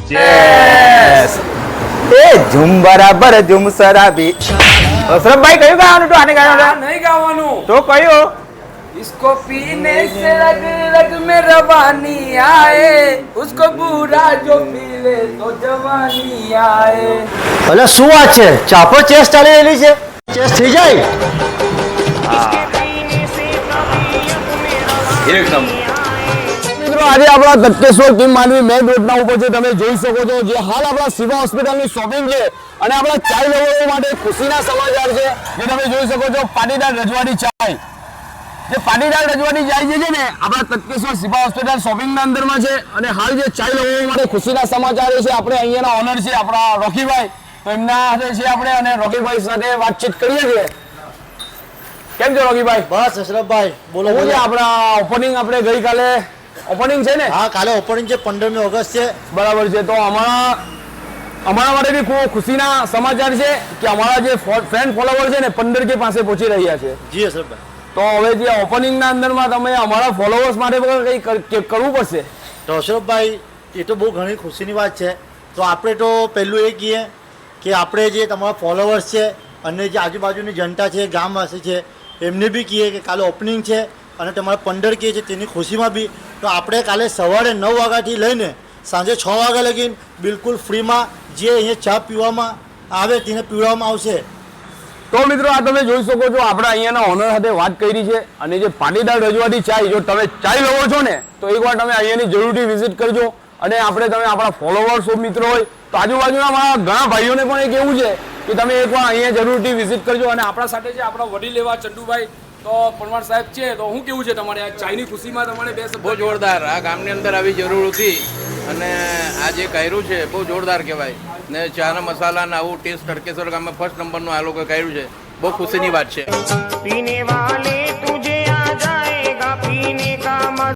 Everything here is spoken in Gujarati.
ચેસ એ ઝૂમ બરાબર ઝૂમ શરાબી અશરફભાઈ કયું ગાવાનું તો આને ગાવાનું નહીં ગાવાનું તો કયો इसको पीने से रग रग में रवानी आए उसको पूरा जो पी ले तो जवानी आए। ભલે શું વાત છે ચાપો ચેસ ચાલી રહેલી છે ચેસ થઈ જાય એકદમ મિત્રો આજે આપણા તટકેશ્વર ટીમ માનવી મેન રોડના ઉપર છે તમે જોઈ શકો છો જે હાલ આપણા શિવા હોસ્પિટલની શોપિંગ છે અને આપણા ચાય લવરો માટે ખુશીના સમાચાર છે જે તમે જોઈ શકો છો પાટીદાર રજવાડી ચાય જે પાટીદાર રજવાડી ચાય છે ને આપણા તટકેશ્વર શિવા હોસ્પિટલ શોપિંગના અંદરમાં છે અને હાલ જે ચાય લવરો માટે ખુશીના સમાચાર છે આપણે અહીંયાના ઓનર છે આપણા રોકીભાઈ તો એમના સાથે છે આપણે અને રોકીભાઈ સાથે વાતચીત કરીએ છીએ કેમ છો રોકીભાઈ બસ અશરફભાઈ બોલો શું છે આપણા ઓપનિંગ આપણે ગઈકાલે ઓપનિંગ છે ને હા કાલે ઓપનિંગ છે 15મી ઓગસ્ટ છે બરાબર છે તો અમારા માટે બી ખૂબ ખુશીના સમાચાર છે કે અમારા જે ફ્રેન્ડ ફોલોવર છે ને 15K પાસે પહોંચી રહ્યા છે જી અશરફભાઈ તો હવે જે ઓપનિંગના અંદરમાં તમે અમારા ફોલોવર્સ માટે કંઈ કરવું પડશે તો અશરફભાઈ એ તો બહુ ઘણી ખુશીની વાત છે તો આપણે તો પહેલું એ કહીએ કે આપણે જે તમારા ફોલોવર્સ છે અને જે આજુબાજુની જનતા છે ગામવાસી છે એમને બી કહીએ કે કાલે ઓપનિંગ છે અને તમારા 15K છે તેની ખુશીમાં બી તો આપણે કાલે સવારે 9 વાગ્યાથી લઈને સાંજે 6 વાગ્યા લગી બિલકુલ ફ્રીમાં જે અહીંયા ચા પીવામાં આવે તેને પીવડાવવામાં આવશે। તો મિત્રો આ તમે જોઈ શકો છો આપણે અહીંયાના ઓનર સાથે વાત કરી છે અને જે પાટીદાર રજવાડી ચાય જો તમે ચાય લવો છો ને તો એકવાર તમે અહીંયાની જરૂરથી વિઝિટ કરજો અને તમે આપણા ફોલોવર્સ મિત્રો હોય તો આજુબાજુના મારા ઘણા ભાઈઓને પણ એ કહેવું છે કે તમે એકવાર અહીંયા જરૂરથી વિઝિટ કરજો અને આપણા સાથે છે આપણા વડીલ એવા ચંદુભાઈ તો પરમાર સાહેબ છે તો શું કેવું છે તમારે આ ચાયની ખુશીમાં તમારે બે બહુ જોરદાર આ ગામની અંદર આવી જરૂર હતી અને આ જે કર્યું છે બહુ જોરદાર કહેવાય ને ચાના મસાલાના આવું ટેસ્ટ તડકેશ્વર ગામમાં ફર્સ્ટ નંબરનું આ લોકો કર્યું છે બહુ ખુશીની વાત છે।